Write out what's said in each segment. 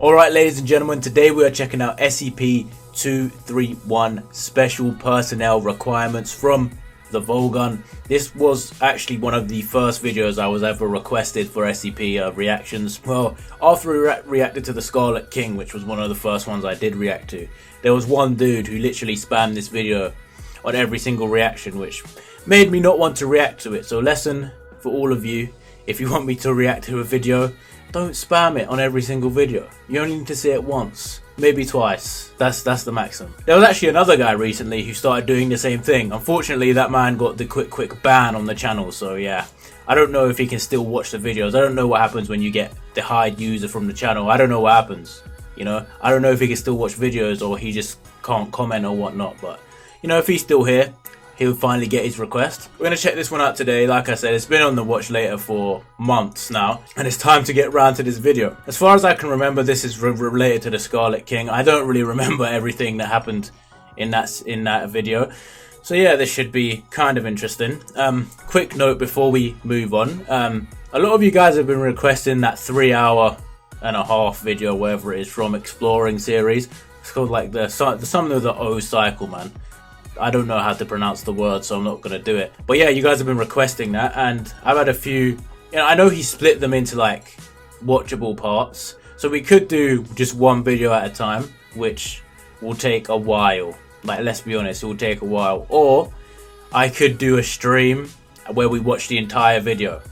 Alright ladies and gentlemen, today we are checking out SCP-231 Special Personnel Requirements from the Volgun. This was actually one of the first videos I was ever requested for SCP reactions. Well, after we reacted to the Scarlet-King, which was one of the first ones I did react to, there was one dude who literally spammed this video on every single reaction, which made me not want to react to it. So lesson for all of you, if you want me to react to a video, don't spam it on every single video. You only need to see it once, maybe twice. That's the maximum. There was actually another guy recently who started doing the same thing. Unfortunately, that man got the quick ban on the channel, so yeah. I don't know if he can still watch the videos. I don't know what happens when you get the hide user from the channel. I don't know what happens, you know. I don't know if he can still watch videos or he just can't comment or whatnot, but you know, if he's still here, he'll finally get his request. We're going to check this one out today. Like I said, it's been on the watch later for months now, and it's time to get round to this video. As far as I can remember, this is related to the Scarlet-King. I don't really remember everything that happened in that video. So yeah, this should be kind of interesting. Quick note before we move on. A lot of you guys have been requesting that 3.5-hour video, whatever it is, from Exploring series. It's called like something of the O cycle, man. I don't know how to pronounce the word, so I'm not going to do it. But yeah, you guys have been requesting that, and I've had a few. You know, I know he split them into like watchable parts, so we could do just one video at a time, which will take a while. Like, let's be honest, it will take a while. Or I could do a stream where we watch the entire video.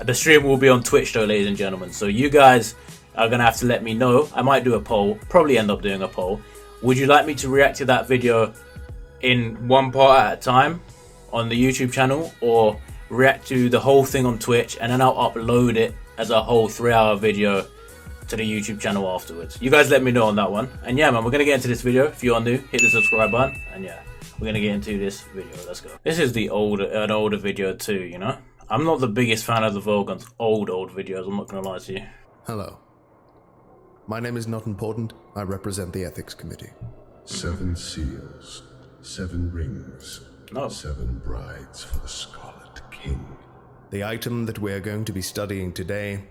The stream will be on Twitch though, ladies and gentlemen, so you guys are going to have to let me know. I might do a poll, probably end up doing a poll. Would you like me to react to that video in one part at a time on the YouTube channel, or react to the whole thing on Twitch and then I'll upload it as a whole 3-hour video to the YouTube channel afterwards? You guys let me know on that one. And yeah, man, we're gonna get into this video. If you're new, hit the subscribe button, and yeah, we're gonna get into this video. Let's go. This is an older video too, you know. I'm not the biggest fan of the Volgun's old videos, I'm not gonna lie to you. Hello. My name is Not Important. I represent the Ethics Committee. 7 seals. 7 rings, 7 brides for the Scarlet-King. The item that we are going to be studying today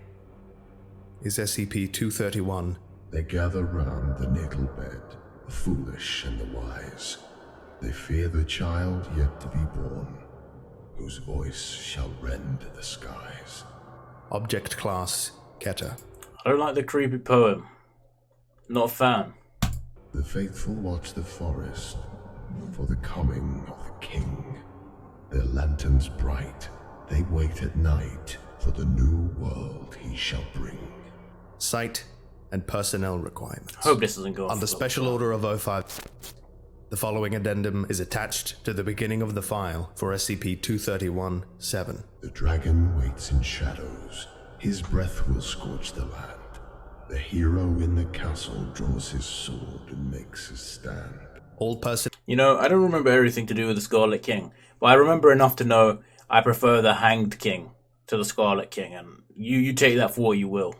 is SCP-231. They gather round the natal bed, the foolish and the wise. They fear the child yet to be born, whose voice shall rend the skies. Object Class, Keter. I don't like the creepy poem. Not a fan. The faithful watch the forest for the coming of the king. Their lanterns bright, they wait at night for the new world he shall bring. Site and personnel requirements. Hope this doesn't go on. Under Special Order of 05, the following addendum is attached to the beginning of the file for SCP-231-7. The dragon waits in shadows. His breath will scorch the land. The hero in the castle draws his sword and makes his stand. All personnel. You know, I don't remember everything to do with the Scarlet-King, but I remember enough to know I prefer the Hanged King to the Scarlet-King, and you take that for what you will,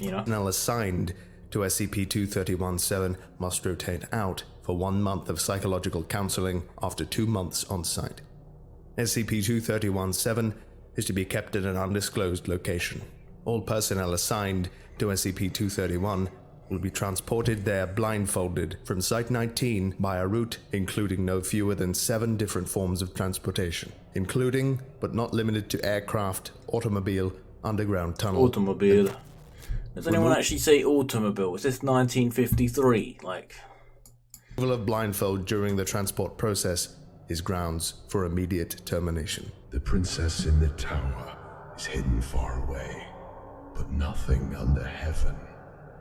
you know? Personnel assigned to SCP-231-7 must rotate out for 1 month of psychological counseling after 2 months on site. SCP-231-7 is to be kept at an undisclosed location. All personnel assigned to SCP-231 will be transported there blindfolded from Site 19 by a route including no fewer than 7 different forms of transportation, including, but not limited to, aircraft, automobile, underground tunnel. Automobile. Does anyone actually say automobile? Is this 1953? Like, removal of blindfold during the transport process is grounds for immediate termination. The princess in the tower is hidden far away, but nothing under heaven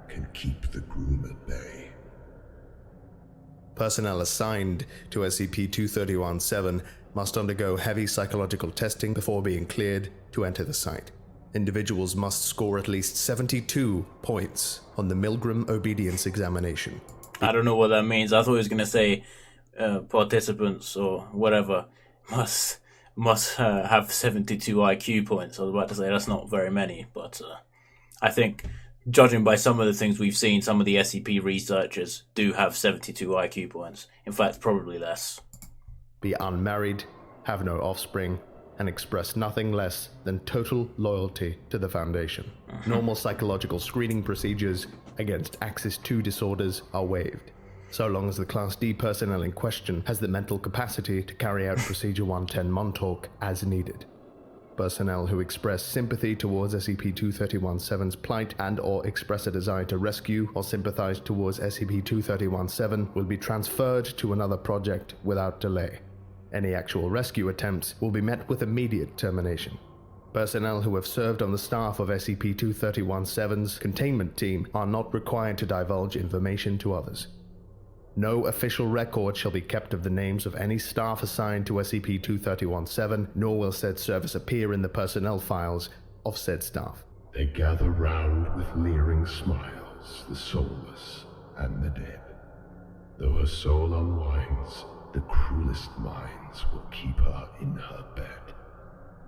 can keep the groom at bay. Personnel assigned to SCP-231-7 must undergo heavy psychological testing before being cleared to enter the site. Individuals must score at least 72 points on the Milgram Obedience Examination. I don't know what that means. I thought he was going to say participants or whatever must have 72 IQ points. I was about to say that's not very many, but I think, judging by some of the things we've seen, some of the SCP researchers do have 72 IQ points. In fact, probably less. Be unmarried, have no offspring, and express nothing less than total loyalty to the Foundation. Normal psychological screening procedures against Axis 2 disorders are waived, so long as the Class D personnel in question has the mental capacity to carry out Procedure 110 Montauk as needed. Personnel who express sympathy towards SCP-231-7's plight and or express a desire to rescue or sympathize towards SCP-231-7 will be transferred to another project without delay. Any actual rescue attempts will be met with immediate termination. Personnel who have served on the staff of SCP-231-7's containment team are not required to divulge information to others. No official record shall be kept of the names of any staff assigned to SCP-231-7, nor will said service appear in the personnel files of said staff. They gather round with leering smiles, the soulless and the dead. Though her soul unwinds, the cruelest minds will keep her in her bed.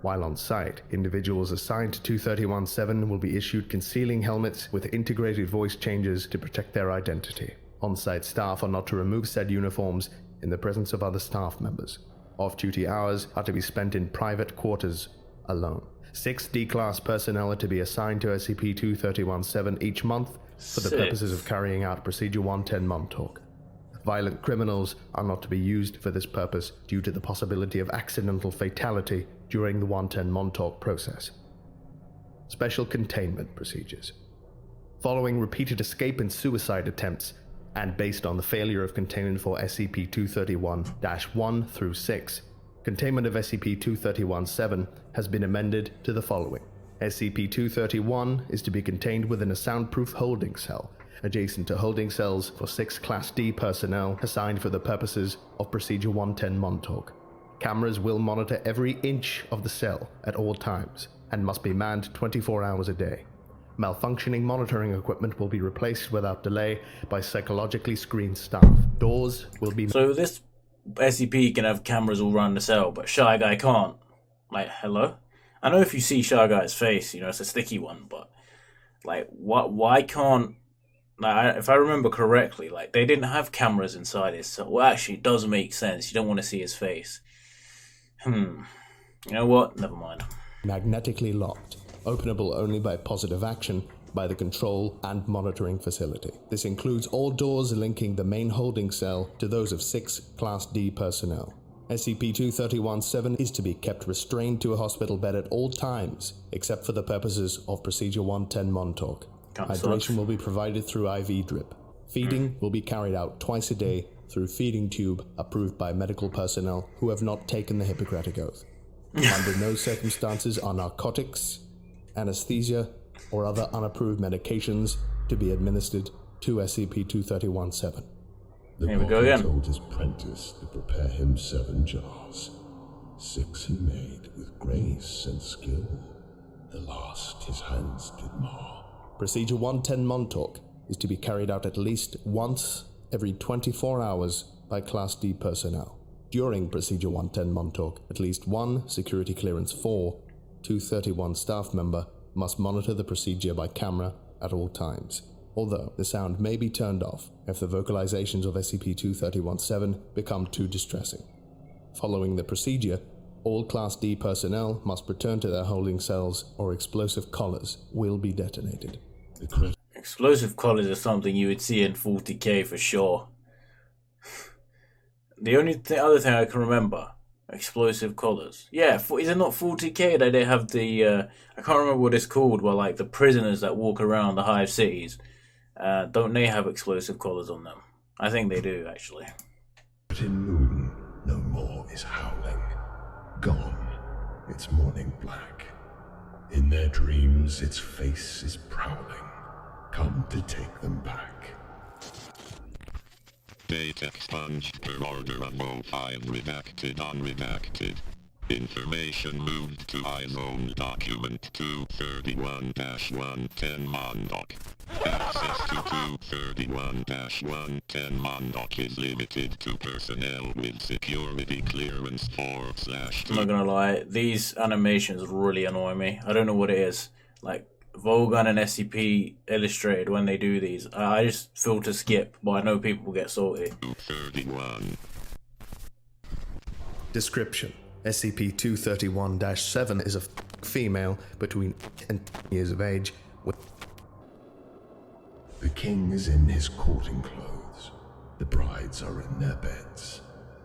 While on site, individuals assigned to 231-7 will be issued concealing helmets with integrated voice changers to protect their identity. On-site staff are not to remove said uniforms in the presence of other staff members. Off-duty hours are to be spent in private quarters alone. 6 D-Class personnel are to be assigned to SCP-231-7 each month for the purposes of carrying out Procedure 110 Montauk. Violent criminals are not to be used for this purpose due to the possibility of accidental fatality during the 110 Montauk process. Special containment procedures. Following repeated escape and suicide attempts, and based on the failure of containment for SCP-231-1 through 6, containment of SCP-231-7 has been amended to the following. SCP-231 is to be contained within a soundproof holding cell, adjacent to holding cells for 6 Class D personnel assigned for the purposes of Procedure 110 Montauk. Cameras will monitor every inch of the cell at all times, and must be manned 24 hours a day. Malfunctioning monitoring equipment will be replaced without delay by psychologically screened staff. Doors will be... So this SCP can have cameras all around the cell, but Shy Guy can't. Like, hello? I know if you see Shy Guy's face, you know, it's a sticky one, but... Like, why can't... Like, if I remember correctly, like, they didn't have cameras inside his cell. Well, actually, it does make sense. You don't want to see his face. You know what? Never mind. Magnetically locked. Openable only by positive action by the control and monitoring facility. This includes all doors linking the main holding cell to those of 6 Class D personnel. SCP-231-7 is to be kept restrained to a hospital bed at all times, except for the purposes of Procedure 110 Montauk. Hydration will be provided through IV drip. Feeding will be carried out twice a day through feeding tube approved by medical personnel who have not taken the Hippocratic Oath. Under no circumstances are narcotics, anesthesia, or other unapproved medications to be administered to SCP-231-7. Here we go again. Told his apprentice to prepare him 7 jars. 6 he made with grace and skill. The last his hands did mar. Procedure 110 Montauk is to be carried out at least once every 24 hours by Class D personnel. During Procedure 110 Montauk, at least 1 Security Clearance 4 231 staff member must monitor the procedure by camera at all times, although the sound may be turned off if the vocalizations of SCP-231-7 become too distressing. Following the procedure, all Class D personnel must return to their holding cells or explosive collars will be detonated. Explosive collars are something you would see in 40k for sure. The only other thing I can remember, explosive collars. Yeah, is it not 40k that they have the, I can't remember what it's called, but like the prisoners that walk around the hive cities, don't they have explosive collars on them? I think they do, actually. But in moon, no more is howling. Gone, its morning black. In their dreams, its face is prowling. Come to take them back. Data expunged per order of file redacted unredacted. Information moved to iZone document 231-110 Montauk. Access to 231-110 Montauk is limited to personnel with security clearance 4/2. I'm not gonna lie, these animations really annoy me. I don't know what it is. Like, Volgun and SCP Illustrated, when they do these, I just feel to skip, but I know people get salty. 231. Description: SCP-231-7 is a female between 8 and 10 years of age with The king is in his courting clothes. The brides are in their beds.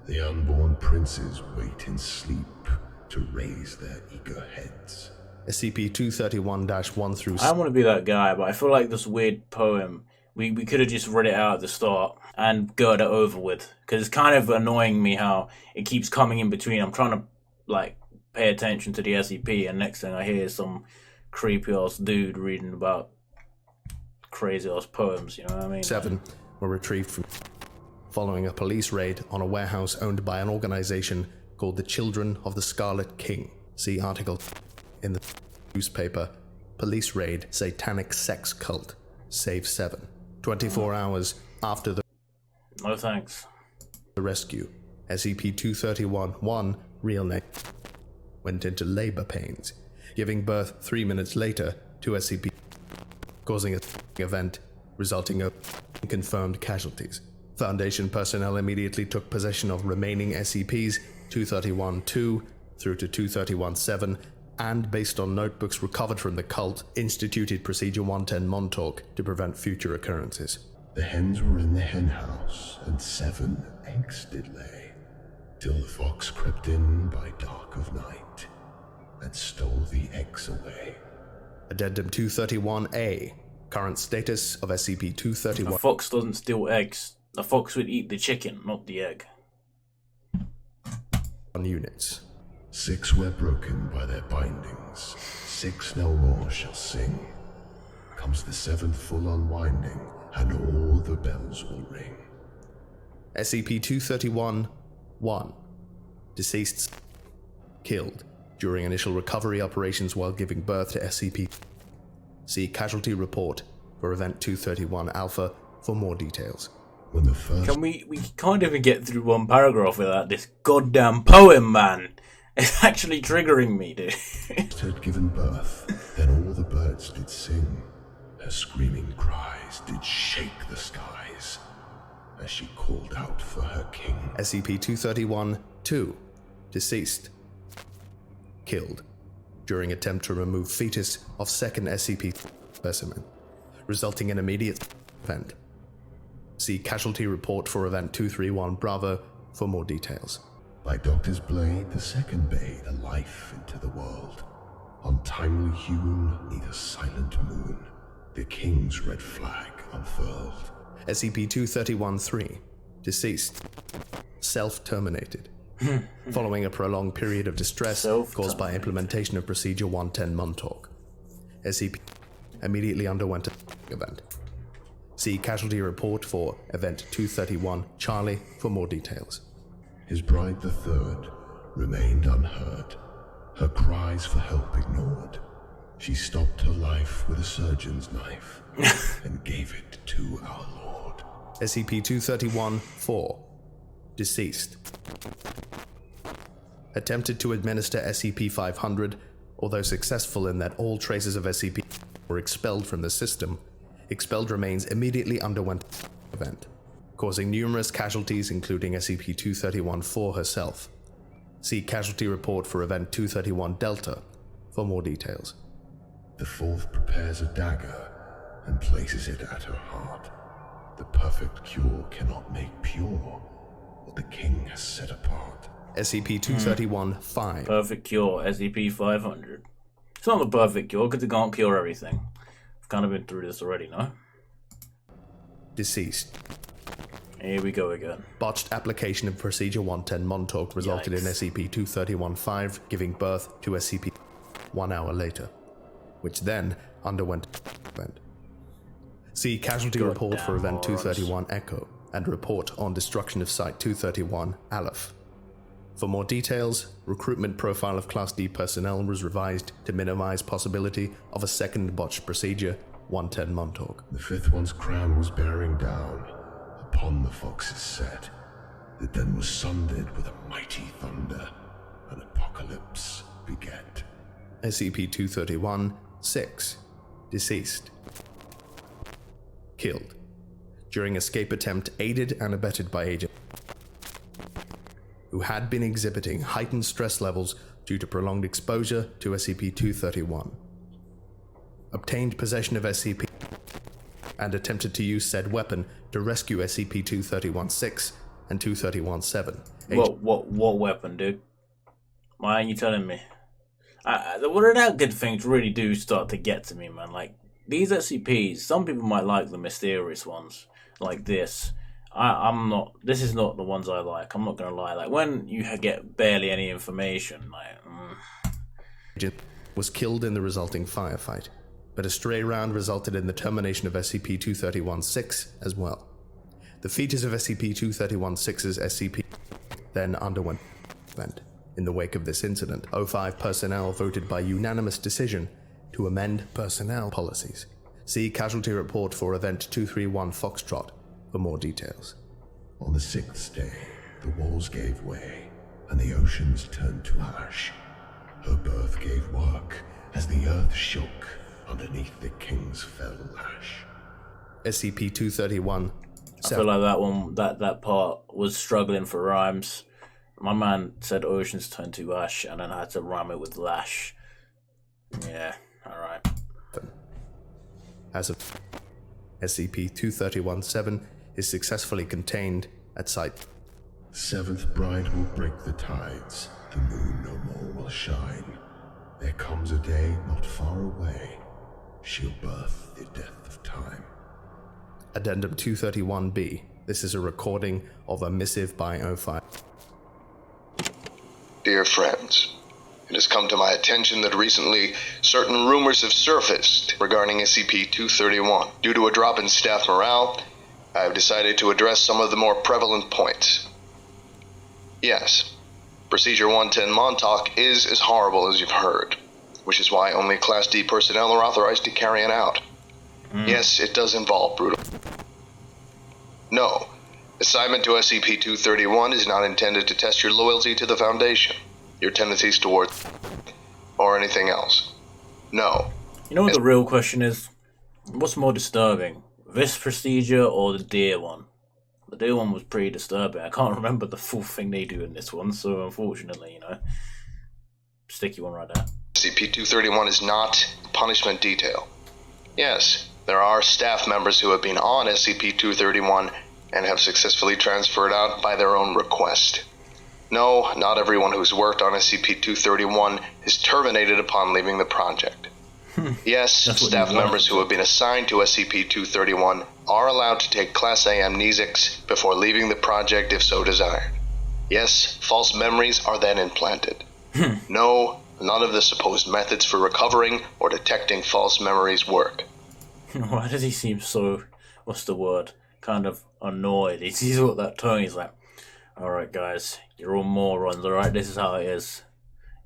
The unborn princes wait in sleep to raise their eager heads. SCP-231-1 through... I don't want to be that guy, but I feel like this weird poem, we could have just read it out at the start and got it over with. Because it's kind of annoying me how it keeps coming in between. I'm trying to, like, pay attention to the SCP, and next thing I hear is some creepy-ass dude reading about crazy-ass poems, you know what I mean? 7 were retrieved from... following a police raid on a warehouse owned by an organization called the Children of the Scarlet-King. See article in the newspaper, Police Raid Satanic Sex Cult, Save 7. 24 hours after the No thanks. rescue, SCP-231-1, real name, went into labor pains, giving birth 3 minutes later to SCP, causing an event resulting in confirmed casualties. Foundation personnel immediately took possession of remaining SCPs 231-2 through to 231-7, and based on notebooks recovered from the cult, instituted Procedure 110 Montauk to prevent future occurrences. The hens were in the hen house, and 7 eggs did lay, till the fox crept in by dark of night, and stole the eggs away. Addendum 231-A, current status of SCP-231. A fox doesn't steal eggs. A fox would eat the chicken, not the egg. Units. 6 were broken by their bindings, 6 no more shall sing. Comes the 7th full unwinding, and all the bells will ring. SCP-231-1, deceased, killed during initial recovery operations while giving birth to SCP. See casualty report for Event 231 Alpha for more details. When the first We can't even get through one paragraph without this goddamn poem, man. It's actually triggering me, dude. had given birth, then all the birds did sing. Her screaming cries did shake the skies, as she called out for her king. SCP-231-2, deceased, killed during attempt to remove fetus of second SCP specimen, resulting in immediate event. See casualty report for Event 231 Bravo for more details. By Doctor's blade, the second bade a life into the world. Untimely hewn, neath a silent moon, the king's red flag unfurled. SCP-231-3, deceased, self-terminated, following a prolonged period of distress caused by implementation of Procedure 110 Montauk. SCP immediately underwent an event. See casualty report for Event 231 Charlie for more details. His bride, the third, remained unheard, her cries for help ignored. She stopped her life with a surgeon's knife and gave it to our Lord. SCP-231-4, deceased. Attempted to administer SCP-500, although successful in that all traces of SCP were expelled from the system, expelled remains immediately underwent event, causing numerous casualties including SCP-231-4 herself. See casualty report for Event 231 Delta for more details. The fourth prepares a dagger and places it at her heart. The perfect cure cannot make pure what the king has set apart. SCP-231-5. Perfect cure, SCP-500. It's not the perfect cure because it can't cure everything. I've kind of been through this already, no? Deceased. Here we go again. Botched application of Procedure 110 Montauk resulted in SCP-231-5 giving birth to SCP 1 hour later, which then underwent event. See casualty report for Event 231 Echo and report on destruction of Site 231 Aleph. For more details, recruitment profile of Class D personnel was revised to minimize possibility of a second botched Procedure 110 Montauk. The fifth one's crown was bearing down upon the fox's set, that then was sundered with a mighty thunder, an apocalypse beget. SCP-231-6, deceased, killed during escape attempt aided and abetted by Agent who had been exhibiting heightened stress levels due to prolonged exposure to SCP-231. Obtained possession of SCP and attempted to use said weapon to rescue SCP-231-6 and 231-7. What weapon, dude? Why aren't you telling me? The good things really do start to get to me, man. Like, these SCPs, some people might like the mysterious ones, like this. I'm not. This is not the ones I like. I'm not gonna lie. Like, when you get barely any information, like. Was killed in the resulting firefight, but a stray round resulted in the termination of SCP-231-6 as well. The features of SCP-231-6's SCP then underwent event. In the wake of this incident, O5 personnel voted by unanimous decision to amend personnel policies. See casualty report for Event 231 Foxtrot for more details. On the 6th day, the walls gave way, and the oceans turned to ash. Her birth gave work as the earth shook underneath the king's fell lash. SCP-231. I feel like that one, that part was struggling for rhymes. My man said oceans turned to ash, and then I had to rhyme it with lash. Yeah, alright. As of SCP-231-7 is successfully contained at Site. The 7th bride will break the tides. The moon no more will shine. There comes a day not far away. She'll birth the death of time. Addendum 231-B. This is a recording of a missive by O5. Dear friends, it has come to my attention that recently certain rumors have surfaced regarding SCP-231. Due to a drop in staff morale, I have decided to address some of the more prevalent points. Yes, Procedure 110 Montauk is as horrible as you've heard, which is why only Class D personnel are authorized to carry it out. Yes, it does involve brutal. No, assignment to SCP-231 is not intended to test your loyalty to the Foundation, your tendencies towards, or anything else. No. You know what the real question is? What's more disturbing? This procedure or the deer one? The deer one was pretty disturbing. I can't remember the full thing they do in this one, so unfortunately, sticky one right there. SCP-231 is not punishment detail. Yes, there are staff members who have been on SCP-231 and have successfully transferred out by their own request. No, not everyone who's worked on SCP-231 is terminated upon leaving the project. Yes, staff members who have been assigned to SCP-231 are allowed to take Class A amnesics before leaving the project if so desired. Yes, false memories are then implanted. No, none of the supposed methods for recovering or detecting false memories work. Why does he seem so, what's the word, kind of annoyed? He's got that tone, he's like, alright guys, you're all morons, alright, this is how it is.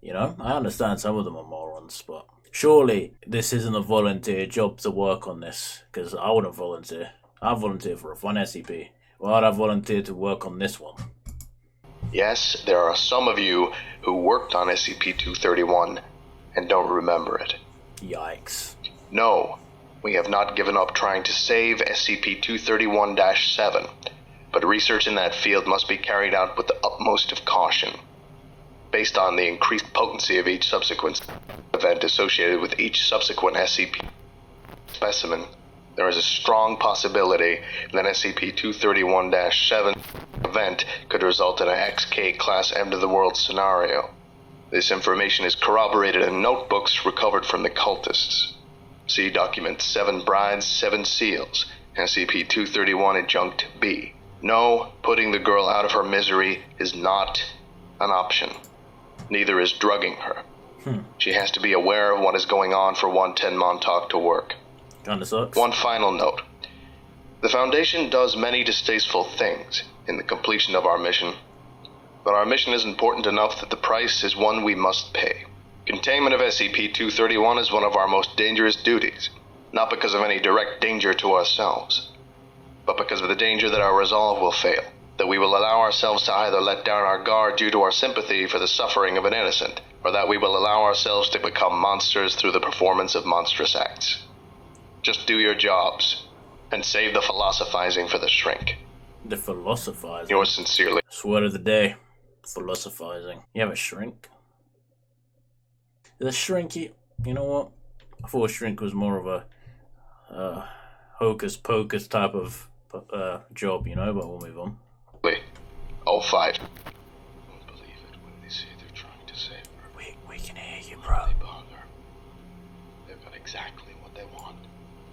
I understand some of them are morons, but surely this isn't a volunteer job to work on this, because I wouldn't volunteer. I volunteer for a fun SCP. Why would I volunteer to work on this one? Yes, there are some of you who worked on SCP-231 and don't remember it. Yikes. No, we have not given up trying to save SCP-231-7, but research in that field must be carried out with the utmost of caution. Based on the increased potency of each subsequent event associated with each subsequent SCP specimen, there is a strong possibility that SCP-231-7 event could result in an XK class end-of-the-world scenario. This information is corroborated in notebooks recovered from the cultists. See Document 7 Brides, 7 Seals, SCP-231 Adjunct B. No, putting the girl out of her misery is not an option. Neither is drugging her. She has to be aware of what is going on for 110 Montauk to work. Kinda sucks. One final note. The Foundation does many distasteful things in the completion of our mission, but our mission is important enough that the price is one we must pay. Containment of SCP-231 is one of our most dangerous duties, not because of any direct danger to ourselves, but because of the danger that our resolve will fail, that we will allow ourselves to either let down our guard due to our sympathy for the suffering of an innocent, or that we will allow ourselves to become monsters through the performance of monstrous acts. Just do your jobs, and save the philosophizing for the shrink. The philosophizing? Yours sincerely. Word of the day. Philosophizing. You have a shrink? The shrinky, you know what? I thought a shrink was more of a, hocus pocus type of job, you know, but we'll move on. All 5. Won't believe it when they say they're trying to save her. We can hear you, bro. They bother. They've got exactly what they want.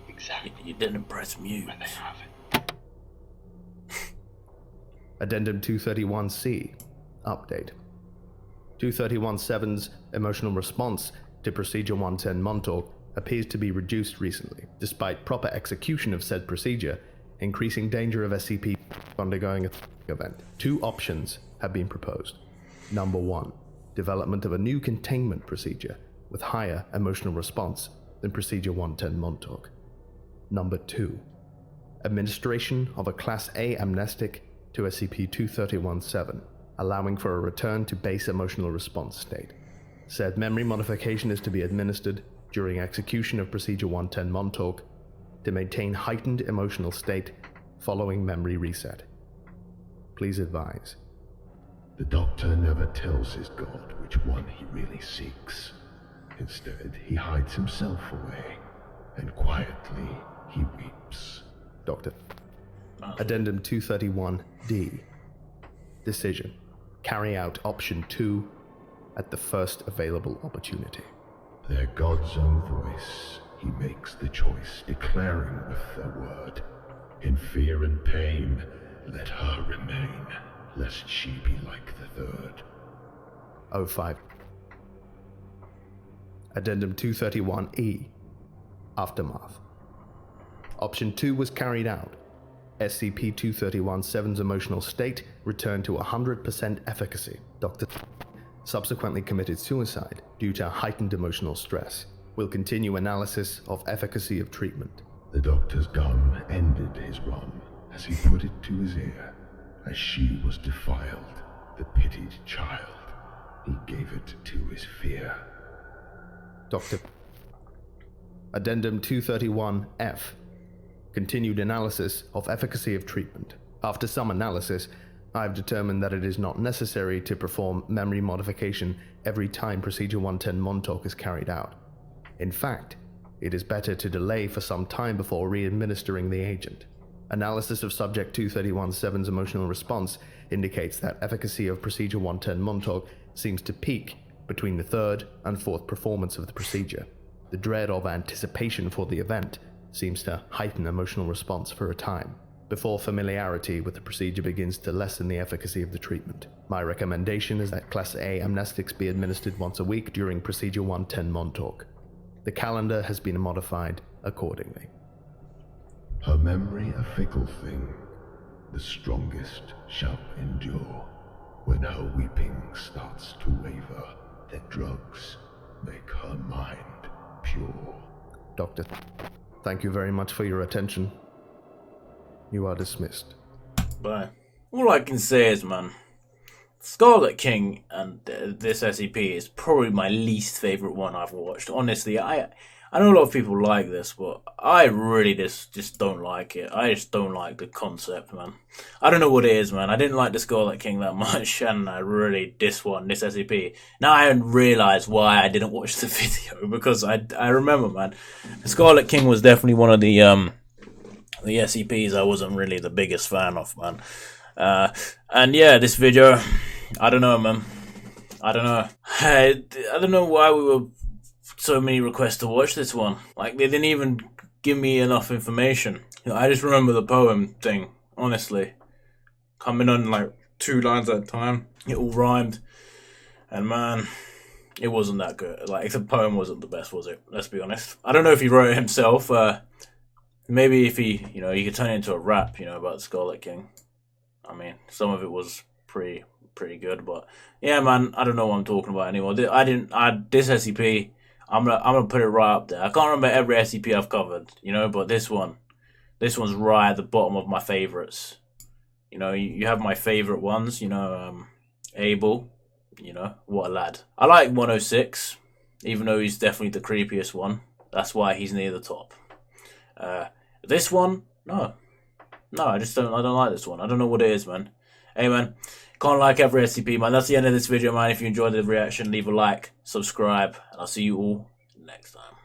Exactly. You didn't press mute. When they have it. Addendum 231C. Update. 231-7's emotional response to Procedure 110 Montauk appears to be reduced recently, despite proper execution of said procedure, increasing danger of SCP undergoing a event. 2 options have been proposed. Number 1, development of a new containment procedure with higher emotional response than Procedure 110 Montauk. Number 2, administration of a Class A amnestic to SCP-231-7, allowing for a return to base emotional response state. Said memory modification is to be administered during execution of Procedure 110 Montauk to maintain heightened emotional state following memory reset. Please advise. The Doctor never tells his god which one he really seeks. Instead, he hides himself away, and quietly he weeps. Doctor. Addendum 231-D. Decision. Carry out Option 2 at the first available opportunity. Their god's own voice, he makes the choice, declaring with their word, in fear and pain, let her remain, lest she be like the third. 05. Addendum 231-E. Aftermath. Option 2 was carried out. SCP-231-7's emotional state returned to 100% efficacy. Dr. subsequently committed suicide due to heightened emotional stress. Will continue analysis of efficacy of treatment. The Doctor's gun ended his run as he put it to his ear. As she was defiled, the pitied child, he gave it to his fear. Dr. Addendum 231-F. Continued analysis of efficacy of treatment. After some analysis, I have determined that it is not necessary to perform memory modification every time Procedure 110 Montauk is carried out. In fact, it is better to delay for some time before re-administering the agent. Analysis of Subject 231-7's emotional response indicates that efficacy of Procedure 110 Montauk seems to peak between the 3rd and 4th performance of the procedure. The dread of anticipation for the event seems to heighten emotional response for a time, before familiarity with the procedure begins to lessen the efficacy of the treatment. My recommendation is that Class A amnestics be administered once a week during Procedure 110 Montauk. The calendar has been modified accordingly. Her memory a fickle thing, the strongest shall endure. When her weeping starts to waver, the drugs make her mind pure. Doctor, thank you very much for your attention. You are dismissed. Bye. All I can say is, man, Scarlet-King and this SCP is probably my least favorite one I've watched. Honestly, I know a lot of people like this, but I really just don't like it. I just don't like the concept, man. I don't know what it is, man. I didn't like the Scarlet-King that much, and I really this SCP. Now I realize why I didn't watch the video, because I remember, man, the Scarlet-King was definitely one of the SCPs I wasn't really the biggest fan of, man. And yeah, this video, I don't know, man. I don't know. I don't know why we were so many requests to watch this one. Like, they didn't even give me enough information. You know, I just remember the poem thing, honestly. Coming on like 2 lines at a time. It all rhymed. And man, it wasn't that good. Like, the poem wasn't the best, was it? Let's be honest. I don't know if he wrote it himself. Maybe if he, he could turn it into a rap, about the Scarlet-King. I mean, some of it was pretty good, but yeah, man, I don't know what I'm talking about anymore. This SCP, I'm gonna put it right up there. I can't remember every SCP I've covered, but this one's right at the bottom of my favorites. You have my favorite ones, Abel, what a lad. I like 106, even though he's definitely the creepiest one. That's why he's near the top. This one, no, I don't like this one. I don't know what it is, man. Hey, man, can't like every SCP, man. That's the end of this video, man. If you enjoyed the reaction, leave a like, subscribe, and I'll see you all next time.